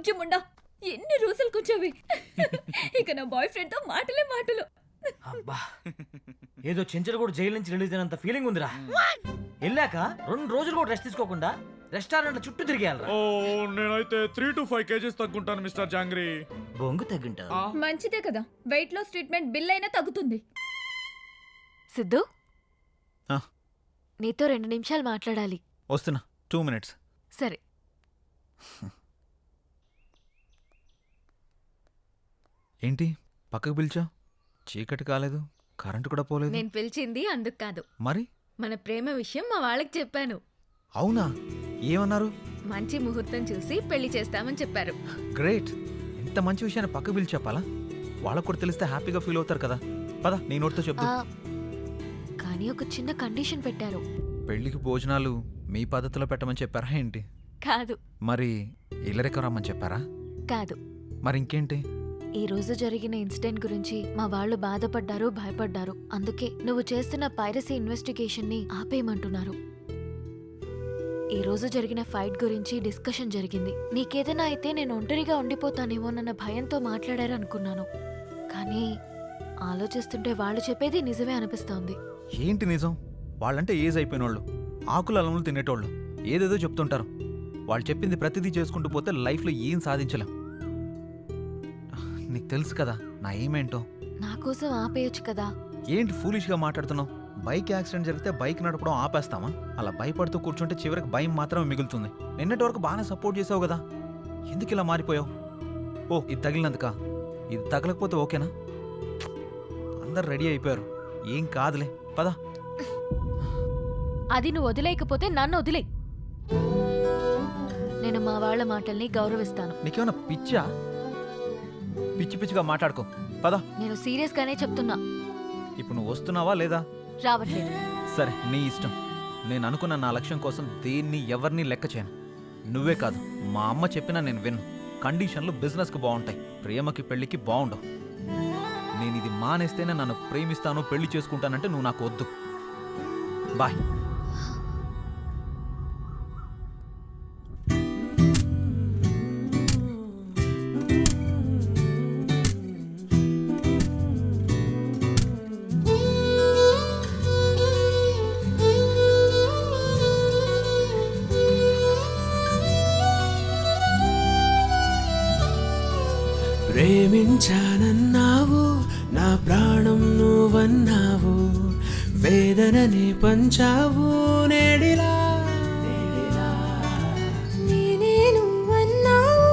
కొంచెం ఉండా. ఎన్ని రోజులు కూర్చోవి. ఇక నా బాయ్ ఫ్రెండ్ తో మాటలే మాటలు. అబ్బా, ఏదో చెంచలు కూడా జైలు నుంచి రిలీజ్ అయినంత ఫీలింగ్ ఉందిరా. వెళ్ళాక 2 రోజులు కూడా రెస్ట్ తీసుకోకుండా రెస్టారెంట్ల చుట్టూ తిరిగేయాలరా. నేనైతే 3 to 5 kgs తగ్గుంటాను మిస్టర్ జాంగ్రీ. బొంగు తగ్గింటా. మంచిదే కదా, వెయిట్ లాస్ ట్రీట్మెంట్ బిల్ అయినా తగ్గుతుంది. సిద్ధు, నీతో 2 నిమిషాలు మాట్లాడాలి. వస్తున్నా, 2 minutes. సరే. ఏంటి పక్కకు పిలిచా? చీకటి కాలేదు, కరెంటు కూడా పోలేదు. నేను పిలిచింది అందుకు కాదు, మరి మన ప్రేమ విషయం మా వాళ్ళకి చెప్పాను. అవునా? ఏమన్నారు? మంచి ముహూర్తం చూసి పెళ్లి చేస్తామని చెప్పారు. గ్రేట్. ఇంత మంచి విషయాన్ని పక్కకు పిలిచి చెప్పాలా? వాళ్ళకు కూడా తెలిస్తే హ్యాపీగా ఫీల్ అవుతారు కదా. పద, నీ నోటితో చెప్తా. కానీ ఒక చిన్న కండిషన్ పెట్టారు. పెళ్లికి భోజనాలు మీ పద్ధతిలో పెట్టమని చెప్పారా ఏంటి? కాదు. మరి ఇల్లరికం రమ్మని చెప్పారా? కాదు. మరి ఇంకేంటి? ఈ రోజు జరిగిన ఇన్సిడెంట్ గురించి మా వాళ్ళు బాధపడ్డారు, భయపడ్డారు. అందుకే నువ్వు చేస్తున్న పైరసీ ఇన్వెస్టిగేషన్ ని ఆపేయమంటున్నారు. ఈ రోజు జరిగిన ఫైట్ గురించి డిస్కషన్ జరిగింది. నీకేదైనా అయితే నేను ఒంటరిగా ఉండిపోతానేమోనన్న భయంతో మాట్లాడారనుకున్నాను. కానీ ఆలోచిస్తుంటే వాళ్ళు చెప్పేది నిజమే అనిపిస్తోంది. ఏంటి నిజం? వాళ్ళంటే ఏజ్ అయిపోయినోళ్ళు, ఆకులు అలములు తినేటోళ్ళు, ఏదేదో చెప్తుంటారు. వాళ్ళు చెప్పింది ప్రతిదీ చేసుకుంటూ పోతే లైఫ్లో ఏం సాధించలేం. నీకు తెలుసు కదా నా ఏమేంటో. నా కోసం ఆపేయొచ్చు కదా. ఏంటి ఫూలిష్గా మాట్లాడుతున్నావు? బైక్ యాక్సిడెంట్ జరిగితే బైక్ నడపడం ఆపేస్తామా? అలా భయపడుతూ కూర్చుంటే చివరికి భయం మాత్రమే మిగులుతుంది. నిన్నటి వరకు బాగానే సపోర్ట్ చేసావు కదా, ఎందుకు ఇలా మారిపోయావు? ఓ, ఇది తగిలినందుక? ఇది తగలకపోతే ఓకేనా? అందరు రెడీ అయిపోయారు, ఏం కాదులే, పద. అది నువ్వు వదిలేయకపోతే నన్ను వదిలే. నేను మా వాళ్ళ మాటల్ని గౌరవిస్తాను. నీకేమన్నా పిచ్చా? పిచ్చి పిచ్చిగా మాట్లాడుకో, పద. నేను సీరియస్ గానే చెప్తున్నా. ఇప్పుడు నువ్వు వస్తున్నావా లేదా? రావట్లేదు. సరే, నీ ఇష్టం. నేను అనుకున్న నా లక్ష్యం కోసం దేన్ని ఎవరిని లెక్క చేయను. నువ్వే కాదు, మా అమ్మ చెప్పినా నేను విన్ను. కండిషన్లు బిజినెస్కి బాగుంటాయి, ప్రేమకి పెళ్లికి బాగుండవు. నేను ఇది మానేస్తేనే నన్ను ప్రేమిస్తాను, పెళ్లి చేసుకుంటానంటే నువ్వు నాకు వద్దు. బాయ్. ప్రేమించానన్నావు, నా ప్రాణం నువ్వన్నావు, వేదనని పంచావు నేడిలా. నేనే నువ్వన్నావు,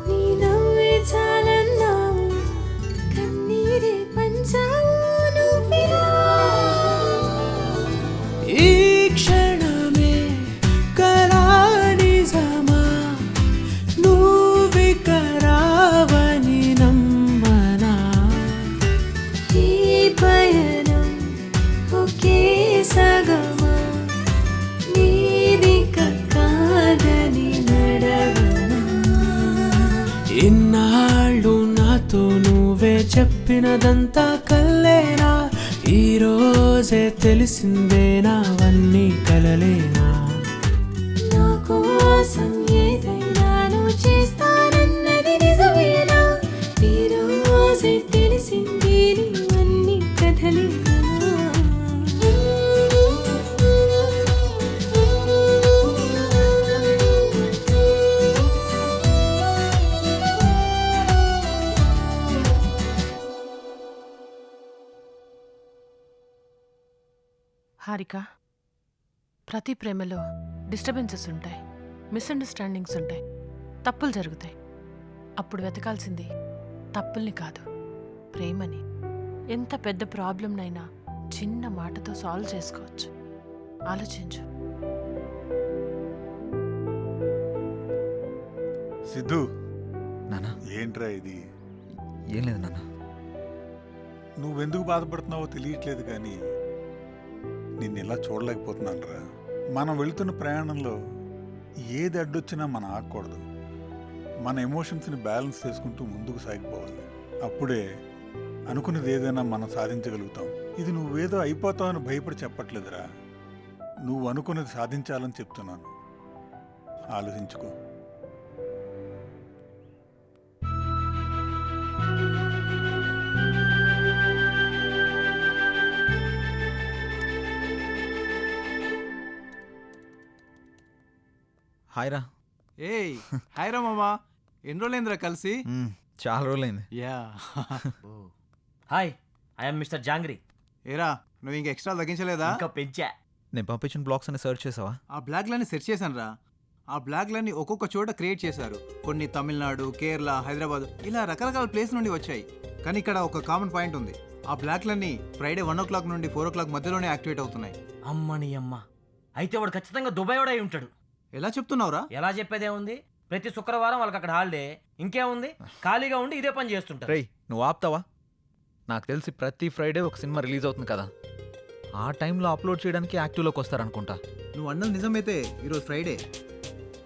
నీ నవ్వే చాలన్నావు, కన్నీరే పంచావు నువ్విలా. ఈ క్షణమే కలా నిజమా, నువ్విక రావని నమ్మనా. ఈ పయనం ఒకే సగమా, నీదిక కాదని నడవనా. ఇన్నాళ్ళు నాతో నువ్వే చెప్పినదంతా కల్లేనా, ఈ రోజే తెలిసిందే నావన్నీ కలలేనా. నా కోసం ఏదైనా నువ్వు చేస్తానన్నది నిజమేనా, ఈ రోజే తెలిసింది నీవన్నీ కథలేనా. హారిక, ప్రతి ప్రేమలో డిస్టర్బెన్సెస్ ఉంటాయి, మిస్అండర్స్టాండింగ్స్ ఉంటాయి, తప్పులు జరుగుతాయి. అప్పుడు వెతకాల్సింది తప్పుల్ని కాదు, ప్రేమని. ఎంత పెద్ద ప్రాబ్లంనైనా చిన్న మాటతో సాల్వ్ చేసుకోవచ్చు. ఆలోచించు. సిద్ధు, నాన్న, ఏంట్రా ఇది? ఏం లేదు నాన్న. నువ్వెందుకు బాధపడుతున్నావో తెలియట్లేదు, కానీ నిన్ను ఇలా చూడలేకపోతున్నాను రా. మనం వెళుతున్న ప్రయాణంలో ఏది అడ్డొచ్చినా మనం ఆగకూడదు. మన ఎమోషన్స్ని బ్యాలెన్స్ చేసుకుంటూ ముందుకు సాగిపోవాలి. అప్పుడే అనుకున్నది ఏదైనా మనం సాధించగలుగుతాం. ఇది నువ్వేదో అయిపోతావని భయపడి చెప్పట్లేదురా, నువ్వు అనుకున్నది సాధించాలని చెప్తున్నాను. ఆలోచించుకో. హాయ్ రా. ఏయ్ హాయ్ రా మామా, ఎన్ని రోజులైందిరా కలిసి? చాలా రోజులైంది. Yeah. Hi, I'm mister jangri. ఏరా నువ్వు ఇంక ఎక్స్ట్రా తగ్గించలేదా? ఇంకా పెంచా. నేను పంపించిన బ్లాగ్స్ అన్ని సెర్చ్ చేసావా? ఆ బ్లాగ్లన్నీ సెర్చ్ చేశాను రా. ఆ బ్లాగ్లన్నీ ఒక్కొక్క చోట క్రియేట్ చేశారు. కొన్ని తమిళనాడు, కేరళ, హైదరాబాద్ ఇలా రకరకాల ప్లేస్ నుండి వచ్చాయి. కానీ ఇక్కడ ఒక కామన్ పాయింట్ ఉంది. ఆ బ్లాగ్లన్నీ ఫ్రైడే 1 o'clock నుండి 4 o'clock మధ్యలోనే యాక్టివేట్ అవుతున్నాయి. అమ్మని అమ్మ, అయితే వాడు ఖచ్చితంగా దుబాయ్ వాడు అయి ఉంటాడు. ఎలా చెప్తున్నావురా? ఎలా చెప్పేదేముంది, ప్రతి శుక్రవారం వాళ్ళకి అక్కడ హాలిడే. ఇంకేముంది, ఖాళీగా ఉండి ఇదే పని చేస్తుంటారు. రేయ్ నువ్వు ఆపుతావా? నాకు తెలిసి ప్రతి ఫ్రైడే ఒక సినిమా రిలీజ్ అవుతుంది కదా, ఆ టైంలో అప్లోడ్ చేయడానికి యాక్టివ్లోకి వస్తారనుకుంటా. నువ్వు అన్నది నిజమైతే ఈరోజు ఫ్రైడే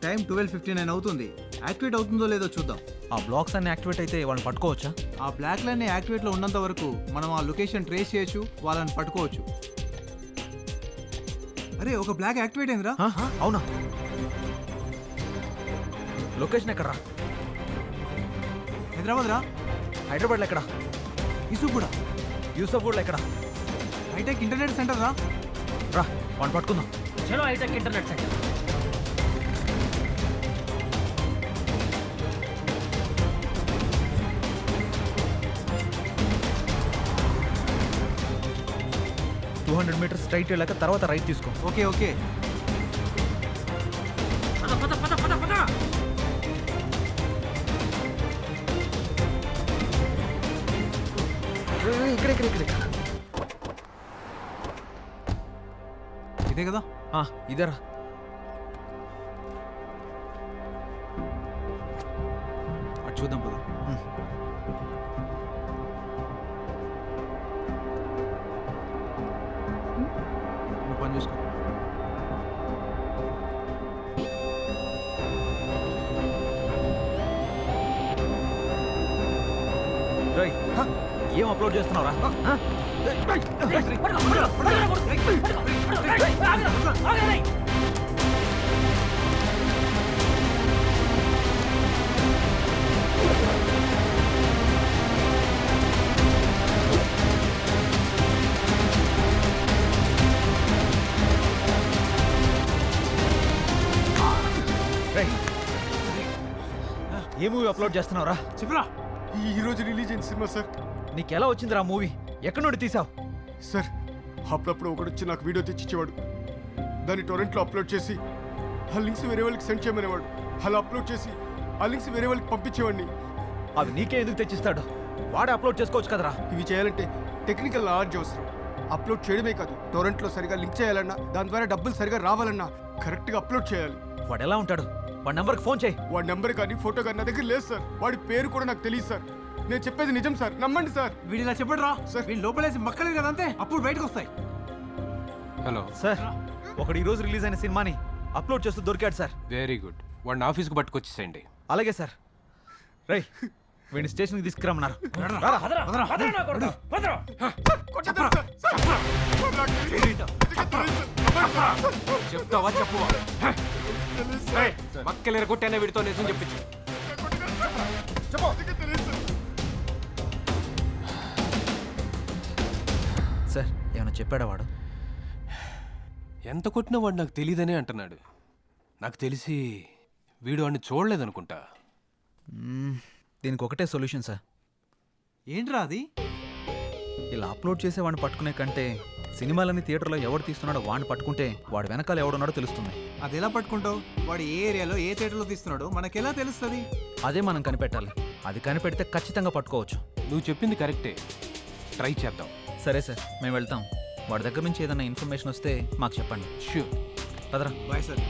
టైం 12:59 అవుతుంది. యాక్టివేట్ అవుతుందో లేదో చూద్దాం. ఆ బ్లాగ్స్ అన్ని యాక్టివేట్ అయితే వాళ్ళని పట్టుకోవచ్చా? ఆ బ్లాక్లన్నీ యాక్టివేట్లో ఉన్నంత వరకు మనం ఆ లొకేషన్ ట్రేస్ చేయొచ్చు, వాళ్ళని పట్టుకోవచ్చు. అరే ఒక బ్లాక్ యాక్టివేట్ అయిందిరా. అవునా? లొకేషన్ ఎక్కడరా? హైదరాబాద్ రా. హైదరాబాద్లో ఎక్కడ? ఇసుగూడా. యూసఫ్గూడలో ఎక్కడ? హైటెక్ ఇంటర్నెట్ సెంటర్ రా. రా వాడిని పట్టుకుందాం. చలో hitech internet centre. Two 200 meters straight వెళ్ళాక తర్వాత రైట్ తీసుకో. Okay okay. ఇక్కడ ఇదే కదా? ఇదేరా. అటు చూద్దాం పద. నువ్వు పని చూసుకో. రేయ్, ఏం అప్లోడ్ చేస్తున్నావురా? ఏ మూవీ అప్లోడ్ చేస్తున్నావురా? చెప్పరా. ఈ రోజు రిలీజ్ అయిన సినిమా సార్. నీకెలా వచ్చిందిరా మూవీ? ఎక్కడి నుండి తీసావు? సార్ అప్పుడప్పుడు ఒకడు వచ్చి నాకు వీడియో తెచ్చిచ్చేవాడు. దాన్ని టొరెంట్లో అప్లోడ్ చేసి ఆ లింక్స్ వేరే వాళ్ళకి సెండ్ చేయమనేవాడు. అలా అప్లోడ్ చేసి ఆ లింక్స్ వేరే వాళ్ళకి పంపించేవాడిని. అవి నీకే ఎందుకు తెచ్చిస్తాడు? వాడే అప్లోడ్ చేసుకోవచ్చు కదరా. ఇవి చేయాలంటే టెక్నికల్ నాలెడ్జ్ అవసరం. అప్లోడ్ చేయడమే కాదు, టొరెంట్లో సరిగా లింక్ చేయాలన్నా, దాని ద్వారా డబ్బులు సరిగా రావాలన్నా కరెక్ట్గా అప్లోడ్ చేయాలి. వాడు ఎలా ఉంటాడు? వాడి నెంబర్కి ఫోన్ చేయి. వాడి నెంబర్ కానీ ఫోటో కానీ నా దగ్గర లేదు సార్. వాడి పేరు కూడా నాకు తెలియదు సార్. నేను చెప్పేది నిజం సార్, నమ్మండి సార్. వీడిలా చెప్పడు రా సార్. వీళ్ళు లోపలేసి మక్కలేదు కదా అంతే, అప్పుడు బయటకు వస్తాయి. హలో సార్, ఒకడు ఈ రోజు రిలీజ్ అయిన సినిమాని అప్లోడ్ చేస్తూ దొరికాడు సార్. Very good. వాడిని ఆఫీస్కి పట్టుకొచ్చేసేయండి. అలాగే సార్. రేయ్ వీడిని స్టేషన్కి తీసుకురమ్మన్నారు. చెప్తావా చెప్పు. మక్కలేరు కొట్టేనే వీడితో నిజం చెప్పించు. సార్ ఏమైనా చెప్పాడా వాడు? ఎంత కొట్టినా వాడు నాకు తెలియదనే అంటున్నాడు. నాకు తెలిసి వీడు వాడిని చూడలేదనుకుంటా. దీనికి ఒకటే సొల్యూషన్ సార్. ఏంట్రా అది? ఇలా అప్లోడ్ చేసే వాడిని పట్టుకునే కంటే సినిమాలని థియేటర్లో ఎవడు తీస్తున్నాడో వాడిని పట్టుకుంటే వాడు వెనకాల ఎవడున్నాడో తెలుస్తుంది. అది ఎలా పట్టుకుంటావు? వాడు ఏ ఏరియాలో ఏ థియేటర్లో తీస్తున్నాడో మనకెలా తెలుస్తుంది? అదే మనం కనిపెట్టాలి. అది కనిపెడితే ఖచ్చితంగా పట్టుకోవచ్చు. నువ్వు చెప్పింది కరెక్టే, ట్రై చేద్దాం. సరే సార్, మేము వెళ్తాం. వాడి దగ్గర నుంచి ఏదైనా ఇన్ఫర్మేషన్ వస్తే మాకు చెప్పండి. ష్యూర్. పదరా. Bye sir.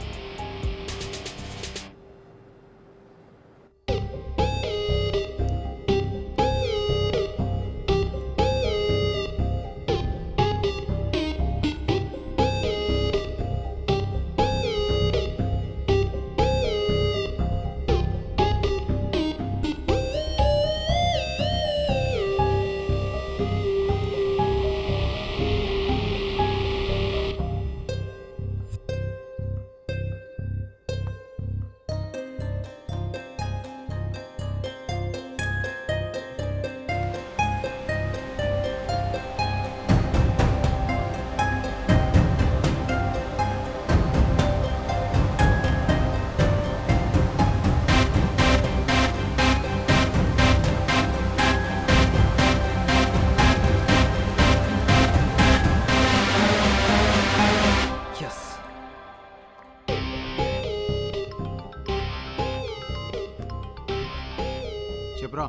చెప్పురా.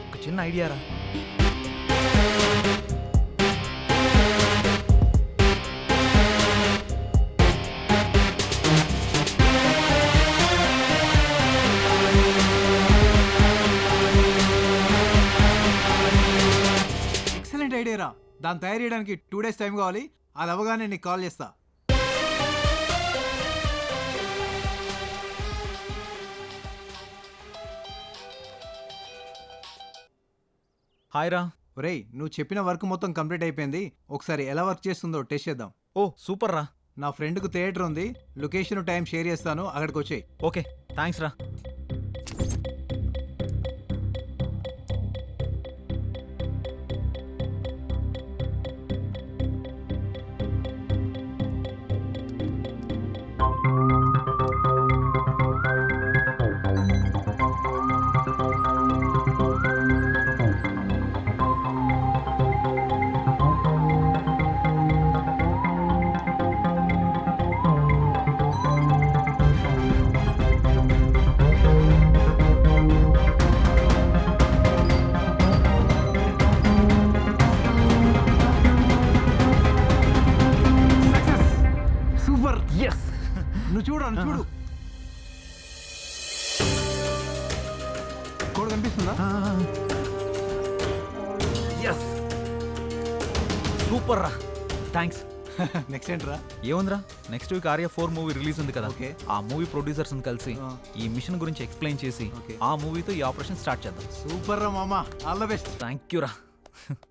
ఒక చిన్న ఐడియా రా. ఎక్సలెంట్ ఐడియా రా. దాన్ని తయారు చేయడానికి 2 days టైం కావాలి. అది అవగానే నీకు కాల్ చేస్తా. హాయ్ రా. ఒరేయ్, నువ్వు చెప్పిన వర్క్ మొత్తం కంప్లీట్ అయిపోయింది. ఒకసారి ఎలా వర్క్ చేస్తుందో టెస్ట్ చేద్దాం. ఓ సూపర్ రా. నా ఫ్రెండ్కు థియేటర్ ఉంది. లొకేషన్ టైం షేర్ చేస్తాను, అక్కడికి వచ్చేయి. ఓకే థ్యాంక్స్ రా. సూపర్. ఎస్. నువ్వు చూడు. కోడ్ కనిపిస్తుందా? ఎస్ సూపర్ రా. థ్యాంక్స్. నెక్స్ట్ ఏంట్రా? ఏముందిరా, next week Arya 4 movie release ఉంది కదా. ఓకే. ఆ మూవీ ప్రొడ్యూసర్స్ కలిసి ఆ. ఈ మిషన్ గురించి ఎక్స్ప్లెయిన్ చేసి ఓకే. ఆ మూవీతో ఈ ఆపరేషన్ స్టార్ట్ చేద్దాం. సూపర్ రా మామ. All the best. Thank you రా.